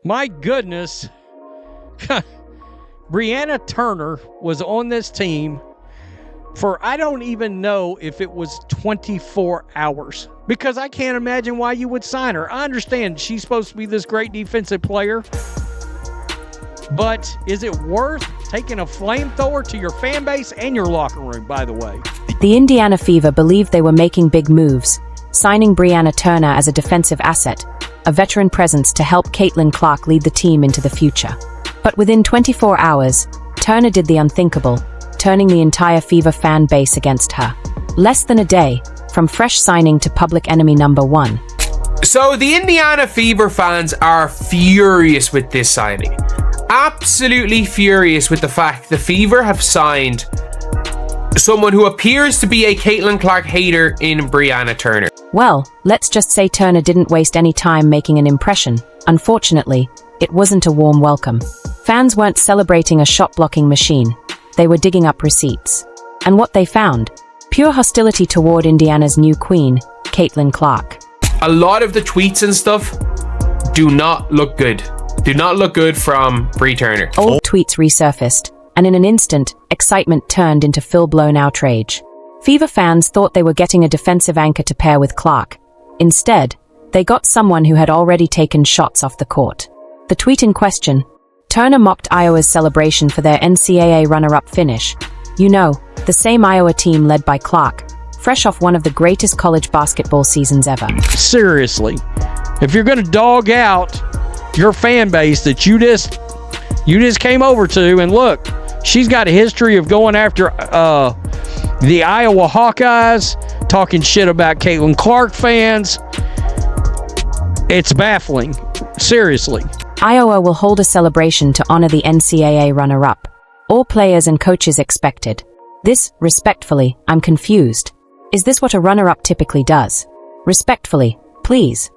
My goodness. Brianna Turner was on this team for I don't even know if it was 24 hours. Because I can't imagine why you would sign her. I understand she's supposed to be this great defensive player. But is it worth taking a flamethrower to your fan base and your locker room, by the way? The Indiana Fever believed they were making big moves, signing Brianna Turner as a defensive asset, a veteran presence to help Caitlin Clark lead the team into the future. But within 24 hours, Turner did the unthinkable, turning the entire Fever fan base against her. Less than a day, from fresh signing to public enemy number one. So the Indiana Fever fans are furious with this signing. Absolutely furious with the fact the Fever have signed someone who appears to be a Caitlin Clark hater in Brianna Turner. Well, let's just say Turner didn't waste any time making an impression. Unfortunately, it wasn't a warm welcome. Fans weren't celebrating a shot-blocking machine. They were digging up receipts. And what they found? Pure hostility toward Indiana's new queen, Caitlin Clark. A lot of the tweets and stuff do not look good. Do not look good from Bri Turner. Old tweets resurfaced, and in an instant, excitement turned into full-blown outrage. Fever fans thought they were getting a defensive anchor to pair with Clark. Instead, they got someone who had already taken shots off the court. The tweet in question: Turner mocked Iowa's celebration for their NCAA runner-up finish. You know, the same Iowa team led by Clark, fresh off one of the greatest college basketball seasons ever. Seriously, if you're going to dog out your fan base that you just came over to, and look, she's got a history of going after the Iowa Hawkeyes, talking shit about Caitlin Clark fans. It's baffling. Seriously. Iowa will hold a celebration to honor the NCAA runner-up. All players and coaches expected. This, respectfully, I'm confused. Is this what a runner-up typically does? Respectfully, please.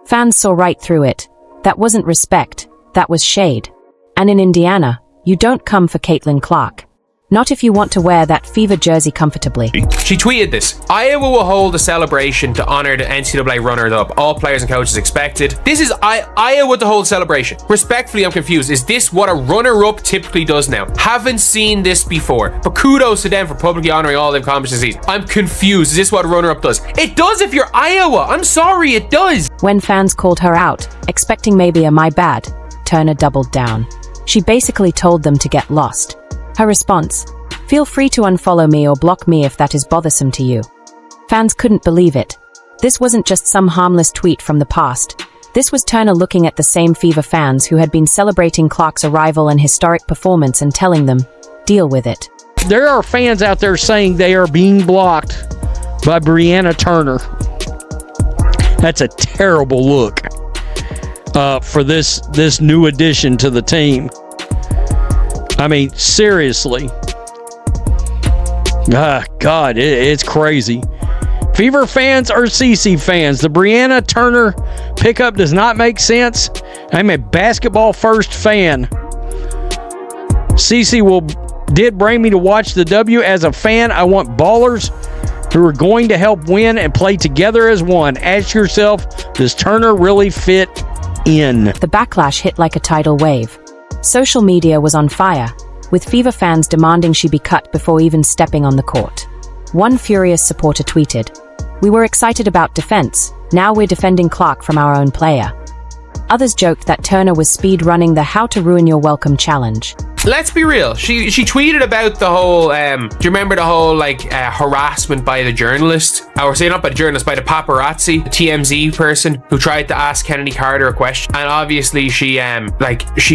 Fans saw right through it. That wasn't respect, that was shade. And in Indiana, you don't come for Caitlin Clark. Not if you want to wear that Fever jersey comfortably. She tweeted this: Iowa will hold a celebration to honor the NCAA runners-up. All players and coaches expected. This is Iowa to hold a celebration. Respectfully, I'm confused. Is this what a runner-up typically does now? Haven't seen this before. But kudos to them for publicly honoring all they've accomplished this season. I'm confused. Is this what a runner-up does? It does if you're Iowa. I'm sorry, it does. When fans called her out, expecting maybe a "my bad," Turner doubled down. She basically told them to get lost. Her response: feel free to unfollow me or block me if that is bothersome to you. Fans couldn't believe it. This wasn't just some harmless tweet from the past. This was Turner looking at the same Fever fans who had been celebrating Clark's arrival and historic performance and telling them, deal with it. There are fans out there saying they are being blocked by Brianna Turner. That's a terrible look for this new addition to the team. I mean, seriously. God, it's crazy. Fever fans or CC fans, the Brianna Turner pickup does not make sense. I'm a basketball first fan. CC did bring me to watch the W. As a fan, I want ballers who are going to help win and play together as one. Ask yourself, does Turner really fit in? The backlash hit like a tidal wave. Social media was on fire, with Fever fans demanding she be cut before even stepping on the court. One furious supporter tweeted, "We were excited about defense, now we're defending Clark from our own player." Others joked that Turner was speed running the "How to Ruin Your Welcome" challenge. Let's be real. She tweeted about the whole, do you remember the whole, harassment by the journalist? Or say not by the journalist, by the paparazzi, the TMZ person who tried to ask Kennedy Carter a question. And obviously she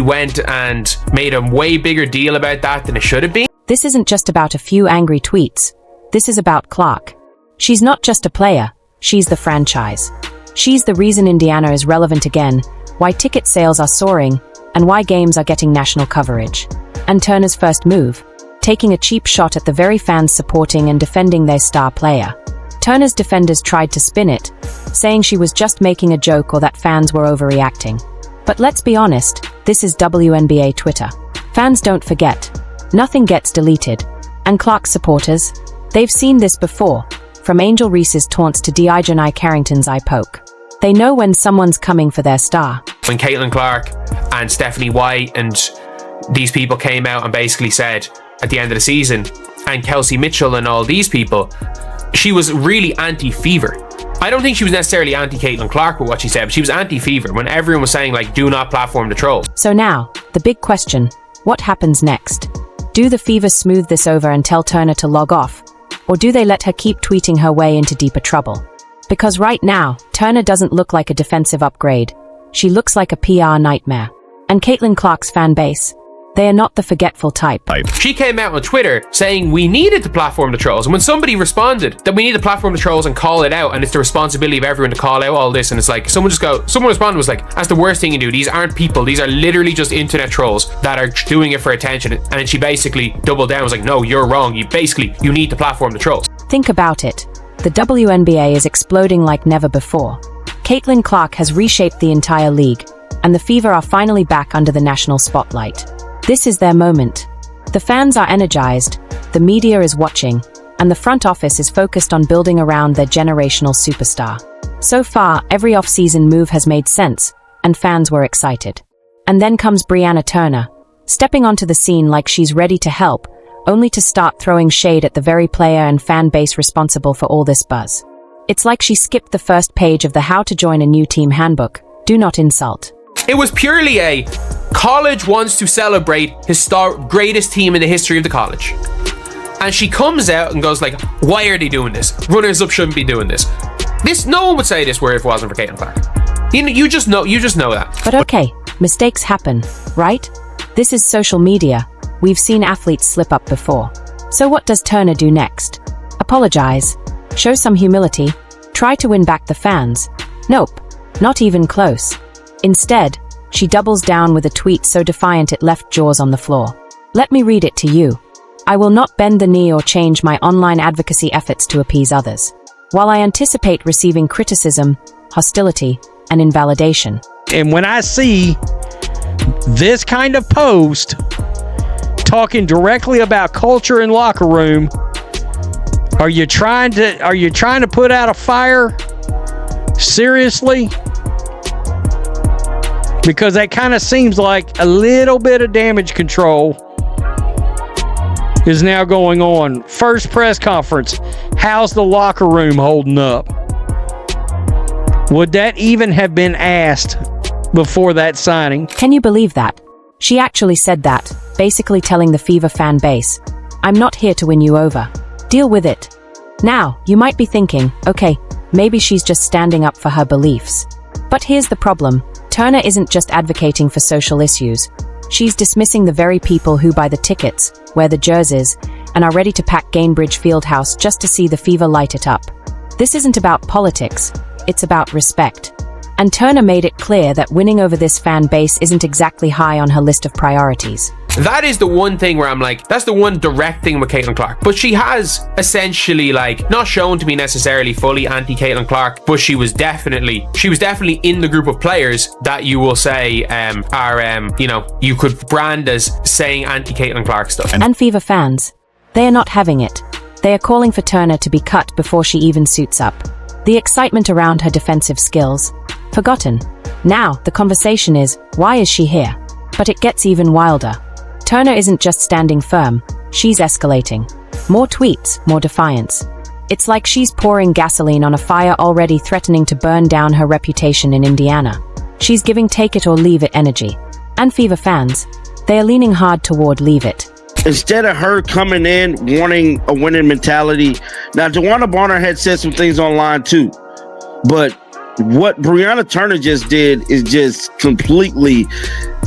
went and made a way bigger deal about that than it should have been. This isn't just about a few angry tweets. This is about Clark. She's not just a player, she's the franchise. She's the reason Indiana is relevant again, why ticket sales are soaring, and why games are getting national coverage. And Turner's first move, taking a cheap shot at the very fans supporting and defending their star player. Turner's defenders tried to spin it, saying she was just making a joke or that fans were overreacting. But let's be honest, this is WNBA Twitter. Fans don't forget. Nothing gets deleted. And Clark supporters, they've seen this before, from Angel Reese's taunts to Dijonai Carrington's eye poke. They know when someone's coming for their star. When Caitlin Clark and Stephanie White and these people came out and basically said at the end of the season, and Kelsey Mitchell and all these people, she was really anti-Fever. I don't think she was necessarily anti-Caitlin Clark with what she said, but she was anti-Fever when everyone was saying, like, do not platform the trolls. So now, the big question, what happens next? Do the Fever smooth this over and tell Turner to log off? Or do they let her keep tweeting her way into deeper trouble? Because right now, Turner doesn't look like a defensive upgrade. She looks like a PR nightmare. And Caitlin Clark's fan base, they are not the forgetful type. She came out on Twitter saying we needed to platform the trolls. And when somebody responded that we need to platform the trolls and call it out, and it's the responsibility of everyone to call out all this, and it's like, someone responded was like, that's the worst thing you do. These aren't people. These are literally just internet trolls that are doing it for attention. And then she basically doubled down, was like, no, you're wrong. You need to platform the trolls. Think about it. The WNBA is exploding like never before. Caitlin Clark has reshaped the entire league, and the Fever are finally back under the national spotlight. This is their moment. The fans are energized, the media is watching, and the front office is focused on building around their generational superstar. So far, every off-season move has made sense, and fans were excited. And then comes Brianna Turner, stepping onto the scene like she's ready to help, only to start throwing shade at the very player and fan base responsible for all this buzz. It's like she skipped the first page of the How to Join a New Team handbook. Do not insult. It was purely a college wants to celebrate greatest team in the history of the college. And she comes out and goes like, why are they doing this? Runners up shouldn't be doing this. No one would say this word if it wasn't for Caitlin Clark. You just know that. But okay, mistakes happen, right? This is social media. We've seen athletes slip up before. So what does Turner do next? Apologize? Show some humility? Try to win back the fans? Nope, not even close. Instead, she doubles down with a tweet so defiant it left jaws on the floor. Let me read it to you. I will not bend the knee or change my online advocacy efforts to appease others. While I anticipate receiving criticism, hostility, and invalidation. And when I see this kind of post talking directly about culture in locker room, are you trying to put out a fire? Seriously? Because that kind of seems like a little bit of damage control is now going on. First press conference. How's the locker room holding up? Would that even have been asked before that signing? Can you believe that? She actually said that, basically telling the Fever fan base, I'm not here to win you over. Deal with it. Now, you might be thinking, okay, maybe she's just standing up for her beliefs. But here's the problem. Turner isn't just advocating for social issues. She's dismissing the very people who buy the tickets, wear the jerseys, and are ready to pack Gainbridge Fieldhouse just to see the Fever light it up. This isn't about politics, it's about respect. And Turner made it clear that winning over this fan base isn't exactly high on her list of priorities. That is the one thing where I'm like, that's the one direct thing with Caitlin Clark. But she has essentially, like, not shown to be necessarily fully anti-Caitlin Clark, but she was definitely in the group of players that you will say you could brand as saying anti-Caitlin Clark stuff. And Fever fans, they are not having it. They are calling for Turner to be cut before she even suits up. The excitement around her defensive skills, forgotten. Now, the conversation is, why is she here? But it gets even wilder. Turner isn't just standing firm, she's escalating. More tweets, more defiance. It's like she's pouring gasoline on a fire already threatening to burn down her reputation in Indiana. She's giving take it or leave it energy. And Fever fans, they are leaning hard toward leave it. Instead of her coming in wanting a winning mentality, now Joanna Bonner had said some things online too, but what Brianna Turner just did is just completely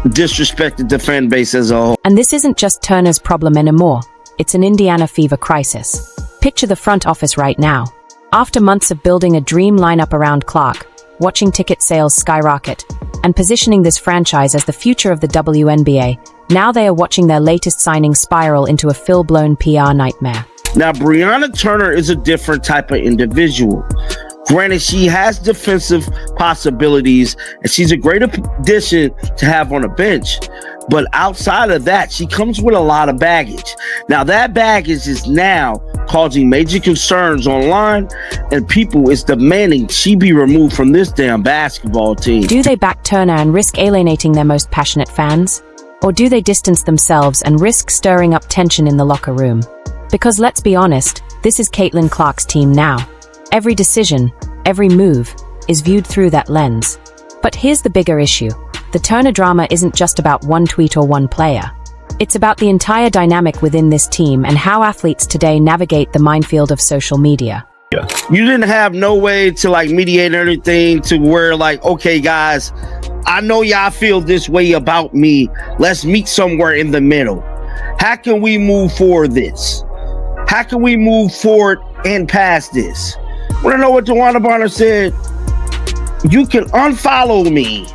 disrespected the fan base as a whole. And this isn't just Turner's problem anymore. It's an Indiana Fever crisis. Picture the front office right now. After months of building a dream lineup around Clark, watching ticket sales skyrocket, and positioning this franchise as the future of the WNBA, now they are watching their latest signing spiral into a full-blown PR nightmare. Now, Brianna Turner is a different type of individual. Granted, she has defensive possibilities, and she's a great addition to have on a bench. But outside of that, she comes with a lot of baggage. Now, that baggage is now causing major concerns online, and people is demanding she be removed from this damn basketball team. Do they back Turner and risk alienating their most passionate fans? Or do they distance themselves and risk stirring up tension in the locker room? Because let's be honest, this is Caitlin Clark's team now. Every decision, every move, is viewed through that lens. But here's the bigger issue. The Turner drama isn't just about one tweet or one player. It's about the entire dynamic within this team and how athletes today navigate the minefield of social media. You didn't have no way to like mediate anything to where like, okay, guys, I know y'all feel this way about me. Let's meet somewhere in the middle. How can we move forward this? How can we move forward and past this? Want to know what DeWanna Bonner said? You can unfollow me.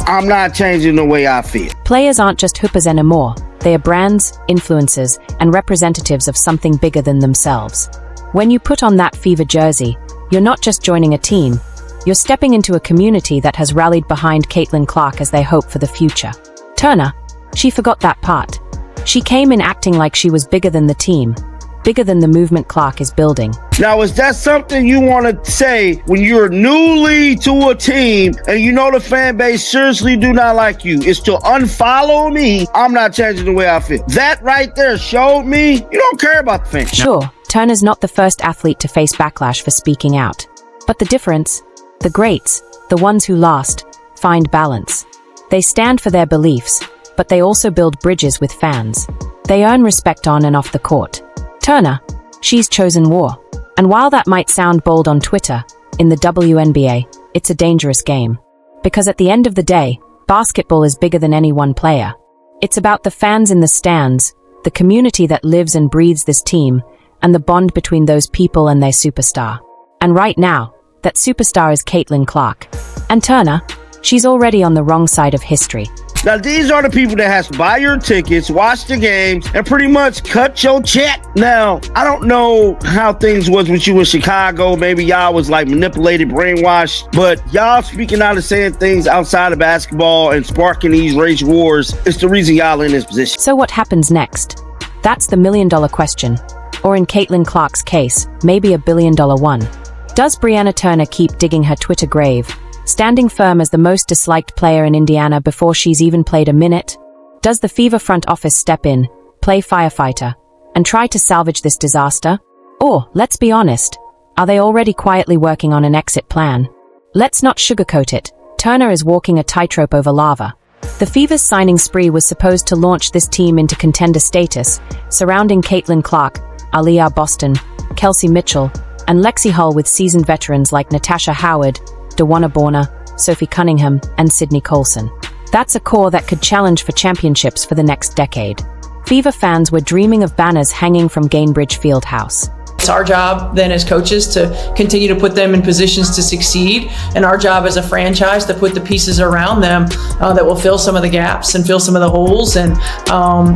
I'm not changing the way I feel. Players aren't just hoopers anymore. They are brands, influencers, and representatives of something bigger than themselves. When you put on that Fever jersey, you're not just joining a team. You're stepping into a community that has rallied behind Caitlin Clark as they hope for the future. Turner, she forgot that part. She came in acting like she was bigger than the team, bigger than the movement Clark is building. Now, is that something you want to say when you're newly to a team and you know the fan base seriously do not like you? Is to unfollow me. I'm not changing the way I feel. That right there showed me you don't care about the fans. Sure, Turner's not the first athlete to face backlash for speaking out. But the difference, the greats, the ones who last, find balance. They stand for their beliefs, but they also build bridges with fans. They earn respect on and off the court. Turner, she's chosen war. And while that might sound bold on Twitter, in the WNBA, it's a dangerous game. Because at the end of the day, basketball is bigger than any one player. It's about the fans in the stands, the community that lives and breathes this team, and the bond between those people and their superstar. And right now, that superstar is Caitlin Clark. And Turner, she's already on the wrong side of history. Now, these are the people that has to buy your tickets, watch the games, and pretty much cut your check. Now, I don't know how things was with you in Chicago. Maybe y'all was like manipulated, brainwashed, but y'all speaking out and saying things outside of basketball and sparking these race wars is the reason y'all in this position. So what happens next? That's the million-dollar question. Or in Caitlin Clark's case, maybe a billion-dollar one. Does Brianna Turner keep digging her Twitter grave, standing firm as the most disliked player in Indiana before she's even played a minute? Does the Fever front office step in, play firefighter, and try to salvage this disaster? Or, let's be honest, are they already quietly working on an exit plan? Let's not sugarcoat it. Turner is walking a tightrope over lava. The Fever's signing spree was supposed to launch this team into contender status, surrounding Caitlin Clark, Aliyah Boston, Kelsey Mitchell, and Lexi Hull with seasoned veterans like Natasha Howard, DeWanna Bonner, Sophie Cunningham, and Sydney Colson. That's a core that could challenge for championships for the next decade. Fever fans were dreaming of banners hanging from Gainbridge Fieldhouse. It's our job then as coaches to continue to put them in positions to succeed, and our job as a franchise to put the pieces around them that will fill some of the gaps and fill some of the holes, and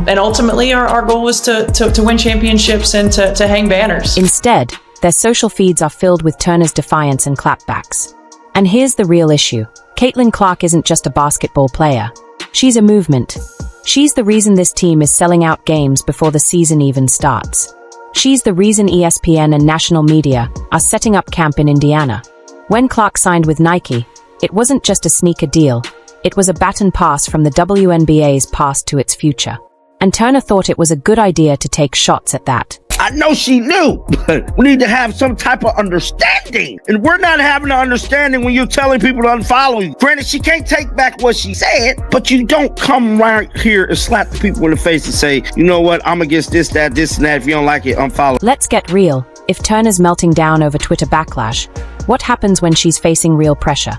ultimately our goal is to win championships and to hang banners. Instead, their social feeds are filled with Turner's defiance and clapbacks. And here's the real issue. Caitlin Clark isn't just a basketball player. She's a movement. She's the reason this team is selling out games before the season even starts. She's the reason ESPN and national media are setting up camp in Indiana. When Clark signed with Nike, it wasn't just a sneaker deal. It was a baton pass from the WNBA's past to its future. And Turner thought it was a good idea to take shots at that. I know she knew, but we need to have some type of understanding. And we're not having an understanding when you're telling people to unfollow you. Granted, she can't take back what she said, but you don't come right here and slap the people in the face and say, you know what, I'm against this, that, this, and that. If you don't like it, unfollow. Let's get real. If Turner's melting down over Twitter backlash, what happens when she's facing real pressure?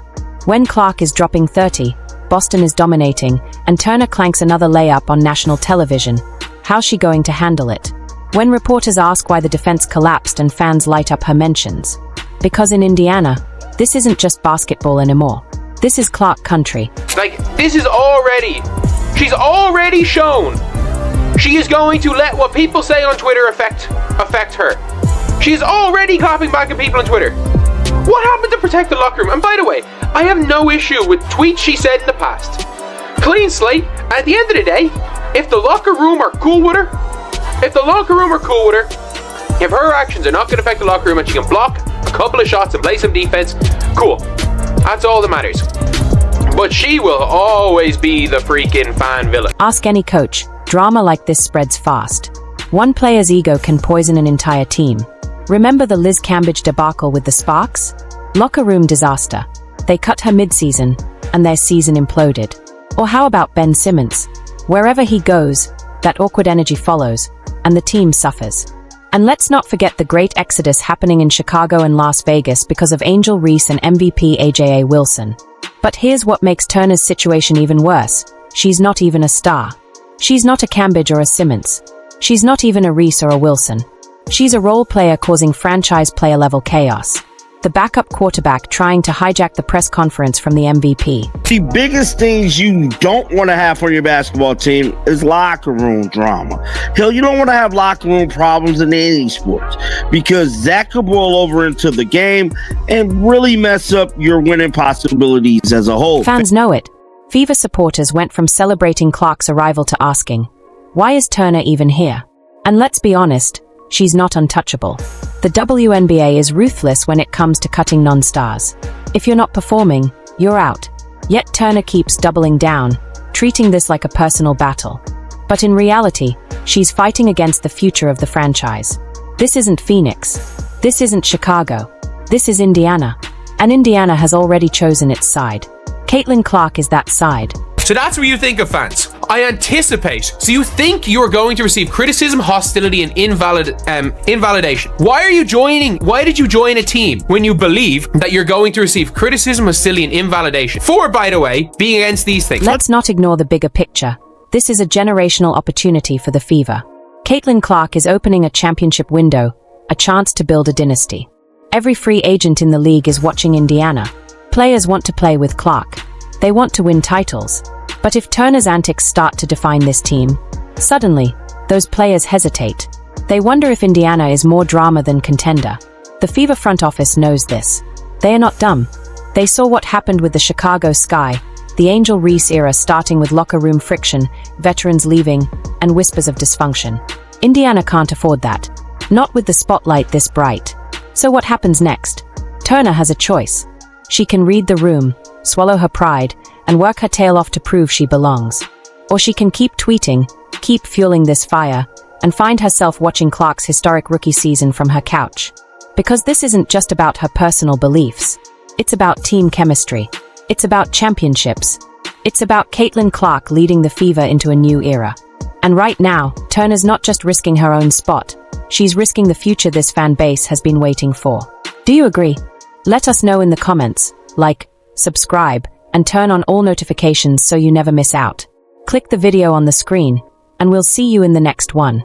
When Clark is dropping 30, Boston is dominating, and Turner clanks another layup on national television, how's she going to handle it? When reporters ask why the defense collapsed and fans light up her mentions. Because in Indiana, this isn't just basketball anymore. This is Clark country. She's already shown she is going to let what people say on Twitter affect her. She's already clapping back at people on Twitter. What happened to protect the locker room? And by the way, I have no issue with tweets she said in the past. Clean slate. At the end of the day, if the locker room are cool with her, if her actions are not going to affect the locker room and she can block a couple of shots and play some defense, cool. That's all that matters. But she will always be the freaking fan villain. Ask any coach. Drama like this spreads fast. One player's ego can poison an entire team. Remember the Liz Cambage debacle with the Sparks? Locker room disaster. They cut her mid-season, and their season imploded. Or how about Ben Simmons? Wherever he goes, that awkward energy follows, and the team suffers. And let's not forget the great exodus happening in Chicago and Las Vegas because of Angel Reese and MVP AJA Wilson. But here's what makes Turner's situation even worse. She's not even a star. She's not a Cambage or a Simmons. She's not even a Reese or a Wilson. She's a role player causing franchise player level chaos. The backup quarterback trying to hijack the press conference from the MVP. The biggest things you don't want to have for your basketball team is locker room drama. Hell, you don't want to have locker room problems in any sports because that could boil over into the game and really mess up your winning possibilities as a whole. Fans know it. Fever supporters went from celebrating Clark's arrival to asking, why is Turner even here? And let's be honest, she's not untouchable. The WNBA is ruthless when it comes to cutting non-stars. If you're not performing, you're out. Yet Turner keeps doubling down, treating this like a personal battle. But in reality, she's fighting against the future of the franchise. This isn't Phoenix. This isn't Chicago. This is Indiana. And Indiana has already chosen its side. Caitlin Clark is that side. So that's what you think of fans. I anticipate. So you think you are going to receive criticism, hostility, and invalidation. Why are you joining? Why did you join a team when you believe that you're going to receive criticism, hostility, and invalidation? For, by the way, being against these things. Let's not ignore the bigger picture. This is a generational opportunity for the Fever. Caitlin Clark is opening a championship window, a chance to build a dynasty. Every free agent in the league is watching Indiana. Players want to play with Clark. They want to win titles. But if Turner's antics start to define this team, suddenly, those players hesitate. They wonder if Indiana is more drama than contender. The Fever front office knows this. They are not dumb. They saw what happened with the Chicago Sky, the Angel Reese era starting with locker room friction, veterans leaving, and whispers of dysfunction. Indiana can't afford that. Not with the spotlight this bright. So what happens next? Turner has a choice. She can read the room, swallow her pride, and work her tail off to prove she belongs. Or she can keep tweeting, keep fueling this fire, and find herself watching Clark's historic rookie season from her couch. Because this isn't just about her personal beliefs. It's about team chemistry. It's about championships. It's about Caitlin Clark leading the Fever into a new era. And right now, Turner's not just risking her own spot. She's risking the future this fan base has been waiting for. Do you agree? Let us know in the comments. Like, subscribe, and turn on all notifications so you never miss out. Click the video on the screen, and we'll see you in the next one.